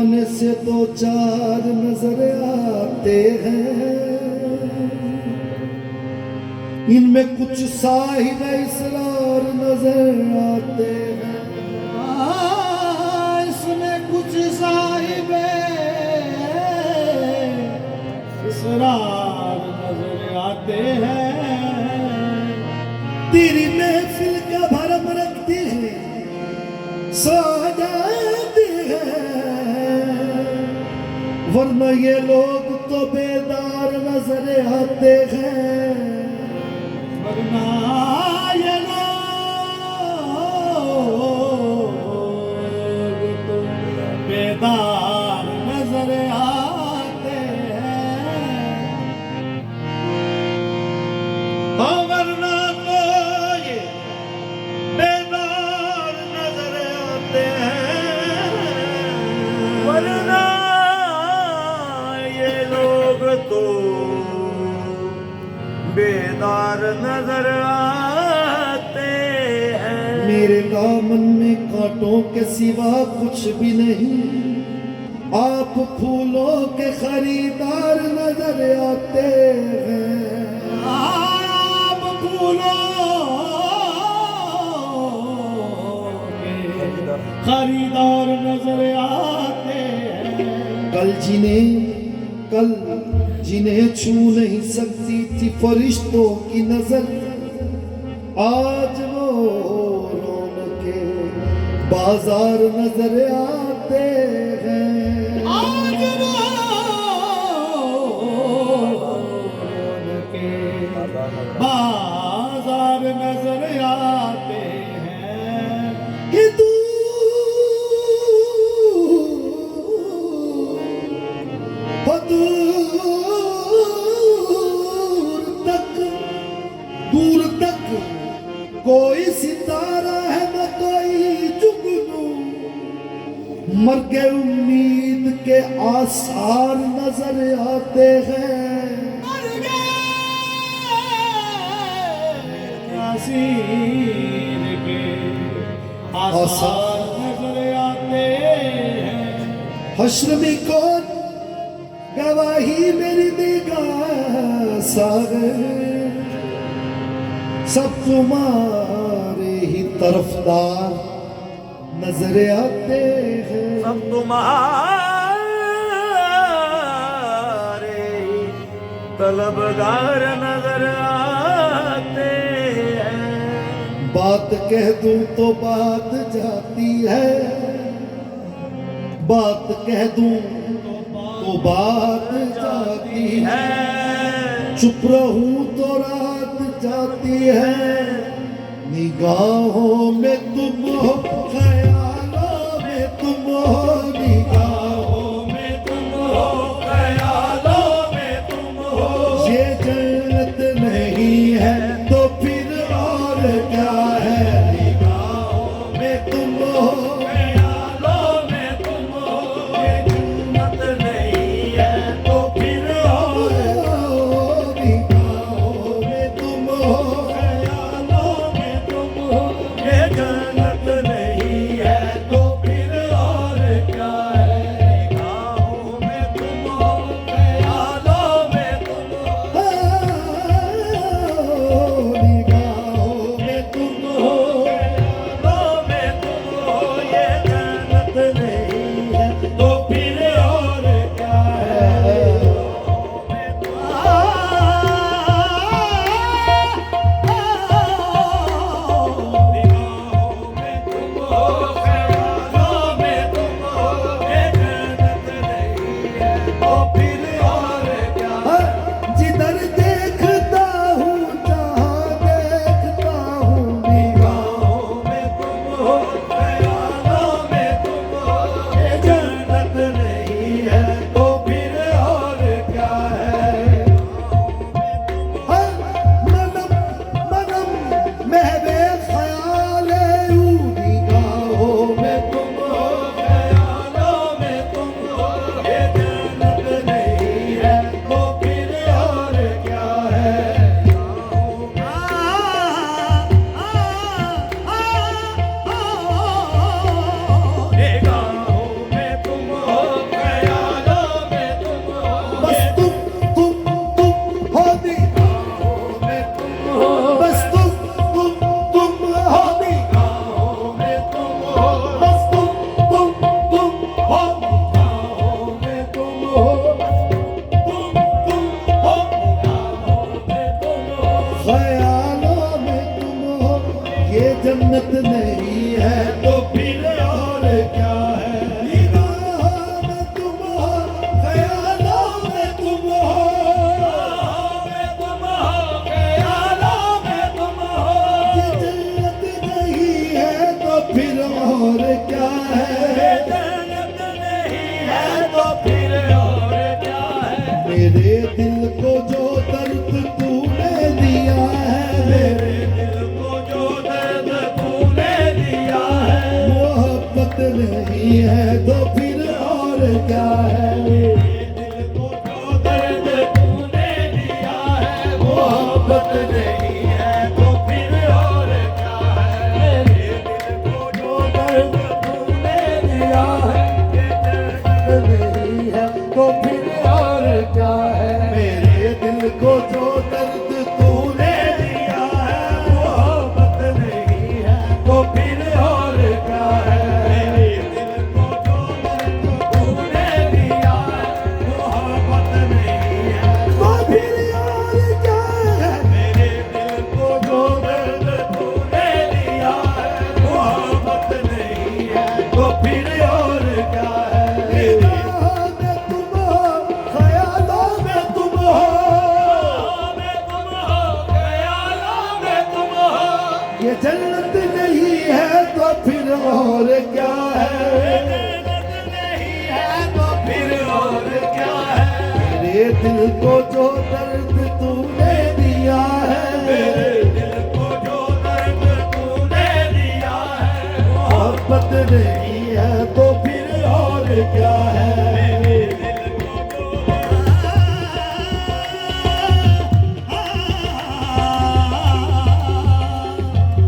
कोने से दो चार नजर आते हैं, इनमें कुछ साहिब इसरार नजर आते हैं। इसमें कुछ साहिब इसरार नजर आते हैं। तेरी महफिल का भरम रखती है, सो जाती है, वरना ये लोग तो बेदार नजर आते हैं। वरना ये लोग तो बेदार नजर आते हैं। वरना तो ये बेदार नजर आते हैं। वरना ये लोग तो बेदार नजर आते हैं। मेरे दामन में कांटों के सिवा कुछ भी नहीं, आप फूलों के खरीदार नजर आते हैं। आप फूलों के खरीदार नजर आते हैं। कल जिन्हें छू नहीं सकती थी फरिश्तों की नजर, आज वो रौनके बाजार नजर आते हैं। आज रौनके बाजार नजर आते हैं। कि दूर तक कोई सितारा है न कोई जुगनू, मर के उम्मीद के आसार नजर आते हैं। यासीन के आसार नजर आते हैं। हश्र में कौन गवाही मेरी निगाह सागर, सब तुम्हारे ही तरफदार नजर आते हैं। सब तुम्हारे तलबगार नजर आते हैं। बात कह दूं तो बात जाती है, बात कह दूं तो बात जाती है, चुप रहूं तो रात जाती है। निगाहों में तुम हो, ख्यालों में तुम हो, निगाहों में तुम हो, ख्यालों में तुम हो। ये जन्नत नहीं है तो फिर और क्या है। निगाहों में तुम हो, ख्यालों में तुम हो, ये जन्नत नहीं है तो फिर और निगाहों में तुम हो, ख्यालों में तुम हो, ये जन्नत मेरे दिल को जो दर्द तूने दिया है, मेरे दिल को जो दर्द तूने दिया है, मोहब्बत नहीं है तो फिर और क्या है। दिल को जो दर्द तूने दिया है, मोहब्बत नहीं है तो फिर और क्या है। मेरे दिल को जो दर्द तूने दिया है, ये दर्द नहीं है तो फिर और क्या है। मेरे दिल को जो दर्द तूने दिया है, मोहब्बत नहीं है तो फिर और क्या है। मेरे दिल को जो दर्द तूने दिया है, मोहब्बत नहीं है तो फिर और क्या है। मेरे दिल को जो दर्द तूने दिया है, मोहब्बत नहीं है तो फिर और क्या है। निगाह में तुम हो, ख्यालों में तुम हो, में तुम हो, ख्यालों में तुम हो, ये जन्नत नहीं है तो फिर और क्या है। जन्नत नहीं है तो फिर और क्या है। मेरे दिल को जो दर्द तूने दिया है, मेरे दिल को जो दर्द तूने दिया है, मोहब्बत नहीं है तो फिर और क्या है। मेरे दिल को जो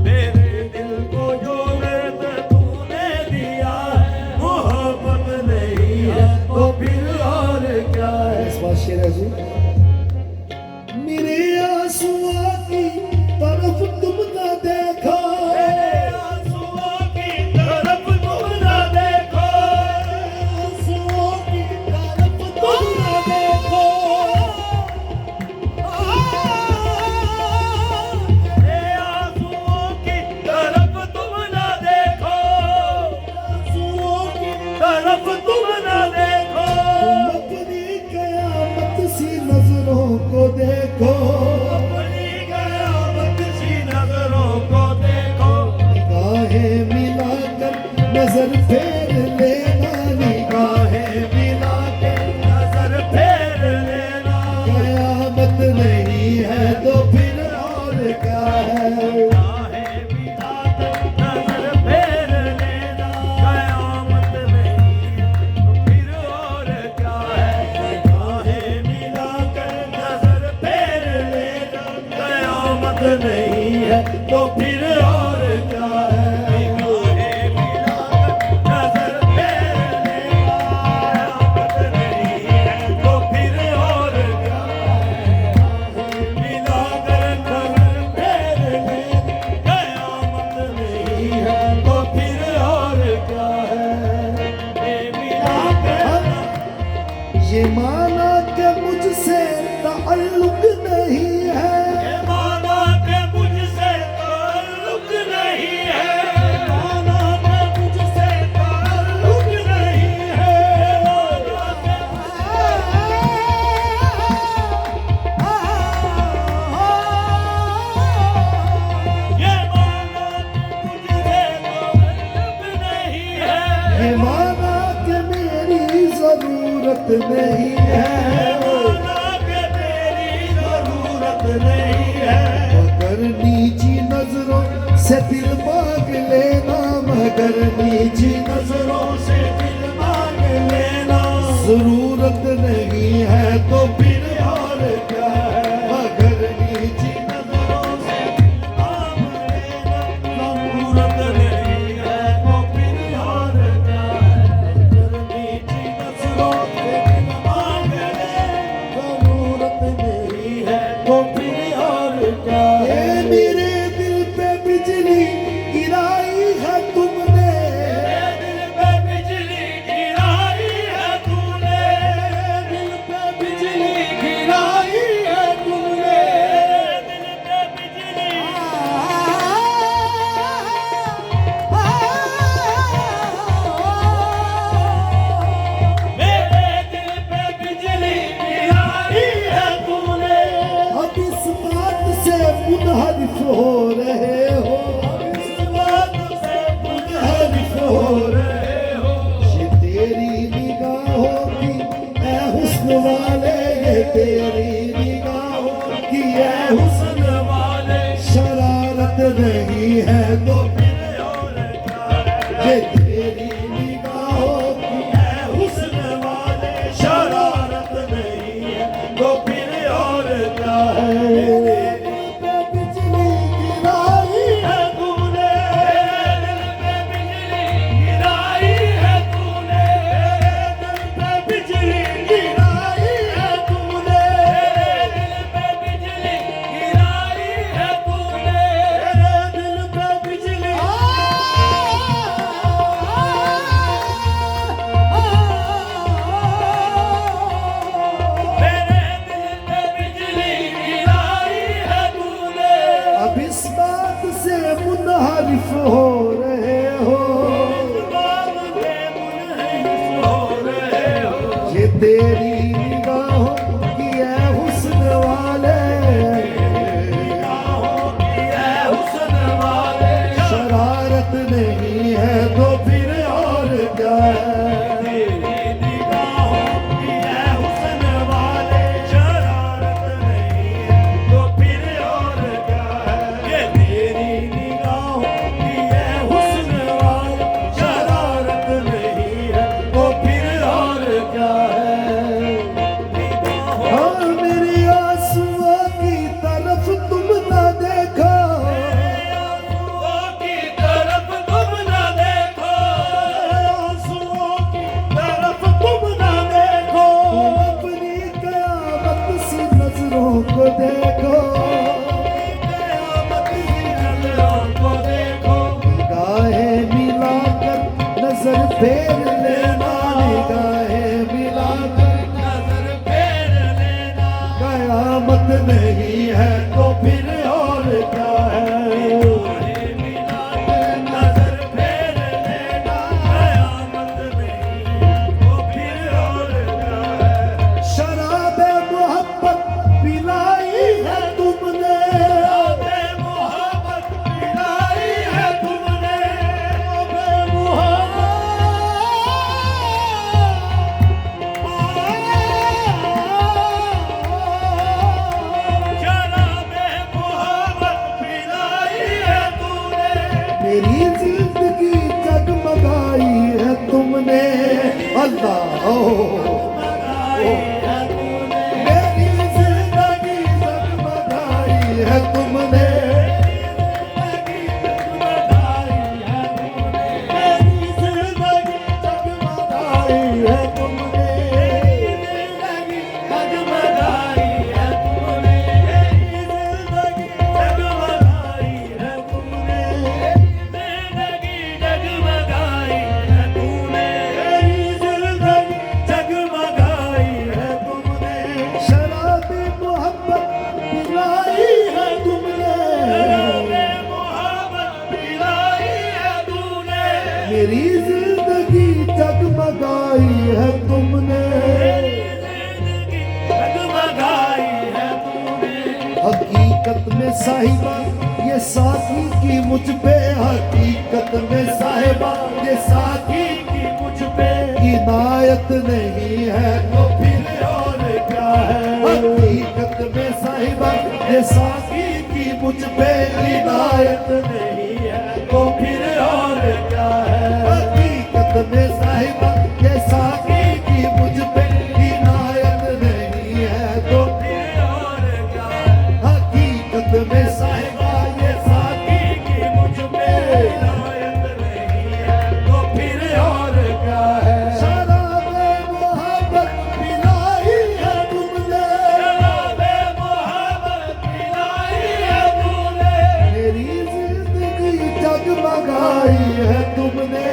मेरे दिल को जो दर्द तूने दिया है, मोहब्बत नहीं है तो फिर और क्या है। इस बात शेर है जी। मेरे आंसुओं की तरफ तुम न देखो, मेरे आंसुओं की तरफ तुम न देखो, आंसुओं की तरफ तुम न देखो, मेरे आंसुओं की तरफ तुम न देखो, आंसुओं की तरफ तुम न देखो। तुम अपनी कयामत सी नजरों को देखो, अपनी कयामत सी नजरों को देखो, निगाहें मिलाकर नजर फेर लेना, निगाहें मिलाकर नजर फेर लेना। कयामत नहीं है तो फिर और क्या है। निगाहें मिलाकर नजर फेर लेना, कयामत नहीं है तो फिर और क्या है। निगाहें मिलाकर नजर फेर लेना, कयामत नहीं है तो फिर और क्या है। निगाहें मिलाकर नजर फेर लेना, कयामत नहीं है तो फिर और क्या है। मिलाकर नजर फेर लेना, कयामत नहीं है तो फिर और क्या है। मिलाकर ये माना कि मुझसे ताल्लुक नहीं है, ये माना के मुझसे ताल्लुक नहीं है, माना के मुझसे ताल्लुक नहीं है, माना के ये माना के मुझसे ताल्लुक नहीं है, ये माना कि मेरी जरूरत नहीं है, माना के मेरी जरूरत नहीं है। मगर नीची नजरों से दिल मांग लेना, मगर नीची नजरों से दिल मांग लेना, जरूरत नहीं है तो फिर और क्या है। मगर नीची नजरों से दिल मांग लेना, जरूरत नहीं है तो फिर और क्या है। अगर नीची नजरों से दिल मांग ले, जरूरत नहीं है तो फिर और क्या है। ये मेरे दिल पे बिजली गिराई है तुमने, मेरे दिल पे बिजली गिराई है तूने, दिल पे बिजली तो फिर और क्या है ये तेरी निगाहों की है हुस्न वाले शरारत नहीं है तो फिर और क्या है बिजली गिराई है तूने दिल पे बिजली गिराई है तूने दिल पे बिजली गिराई है तूने दिल पे बिजली गिराई है तूने दिल पे बिजली मेरे दिल पे बिजली गिराई है तूने अब इस बात से मुनहरिफ हो रहे हो ये तेरी निगाहों की है हुस्न वाले शरारत नहीं है तो फिर और क्या है हाँ मेरी आंसुओं की तरफ तुम ना देखो तुम अपनी कयामत सी नजरों को देखो निगाहें मिलाकर नजर फेर लेना निगाहें मिलाकर कयामत नहीं है तो फिर और क्या है शराब मोहब्बत पिलाई है तुमने मेरी जिंदगी जगमगाई है तुमने अल्लाह मेरी जिंदगी जगमगाई है तुमने जगमगाई है तुमने शराबी मोहब्बत पिलाई है तुमने मेरी जिंदगी जगमगाई है तुमने हकीकत में साहिबा ये साथी की मुझ पे हकीकत में साहिबा ये साथी की मुझ पे इनायत नहीं है तो फिर और क्या है हकीकत में साहिबा ये साथी की मुझ पे इनायत नहीं है तो फिर और क्या है हकीकत में साहिबा ये साथी की मुझ पे इनायत नहीं है तो फिर और क्या है हकीकत में साहिबा ये साथी की मुझ पे इनायत नहीं है तो फिर और क्या है शराब मोहब्बत पिलाई है तुमने मेरी जिंदगी जगमगाई है तुमने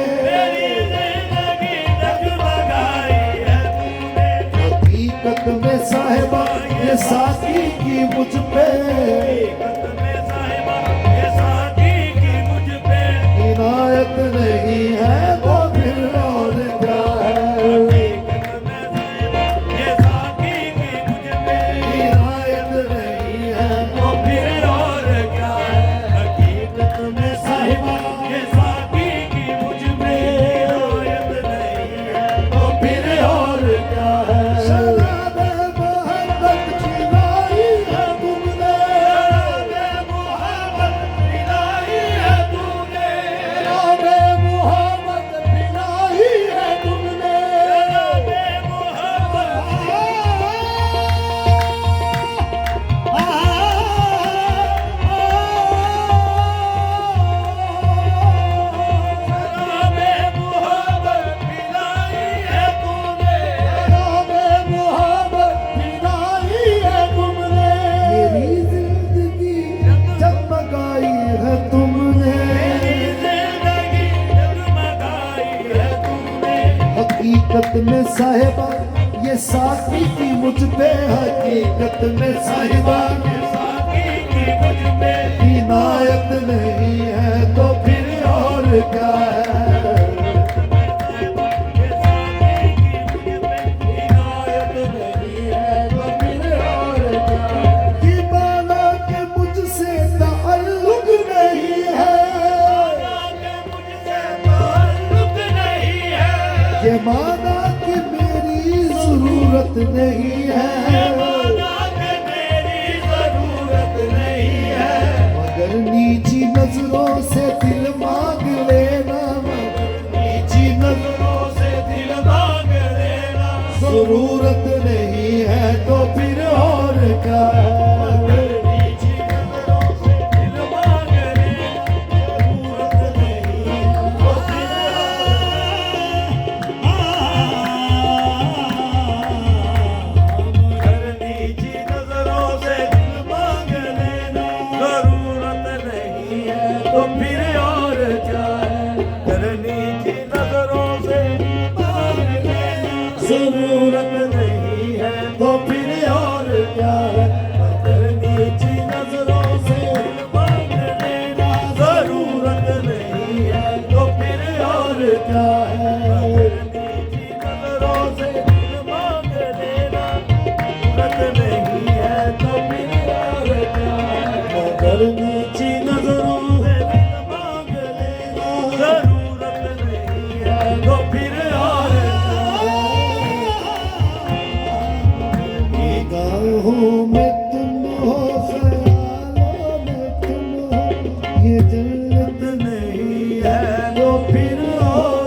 हकीकत में साहिबा ये साथी की मुझ पे इनायत नहीं है तो फिर और क्या है इनायत नहीं है तो फिर और क्या है हकीकत में साहिबा ये साथी की मुझ पे इनायत नहीं है तो फिर और क्या है शराब मोहब्बत पिलाई है तुमने में साहिबा ये साकी की मुझ पे हकीकत में साहिबा इनायत नहीं है तो फिर और क्या है। ये माना कि मुझसे ताल्लुक नहीं है, ये माना कि मेरी जरूरत नहीं है, मगर नीची नजरों से दिल मांग लेना, नीची नजरों से दिल मांग लेना। जरूरत नहीं है तो फिर और क्या है। नीची नजरों से दिल मांग लेना, जरूरत नहीं है तो फिर नीची नजरों से दिल मांग लेना, जरूरत नहीं है तो फिर और क्या है। नीची नजरों से मांग लेना, जरूरत नहीं है तो फिर और क्या है। नीची नजरों से मांग लेना, जरूरत नहीं है तो फिर और क्या है। नीची नजरों से मांग लेना, जरूरत नहीं है तो फिर और क्या है। मगर नीची नजरों से मांग लेना, जरूरत नहीं है तो फिर और निगाहों में तुम हो, ख्यालों में तुम हो, ये जन्नत नहीं है तो फिर और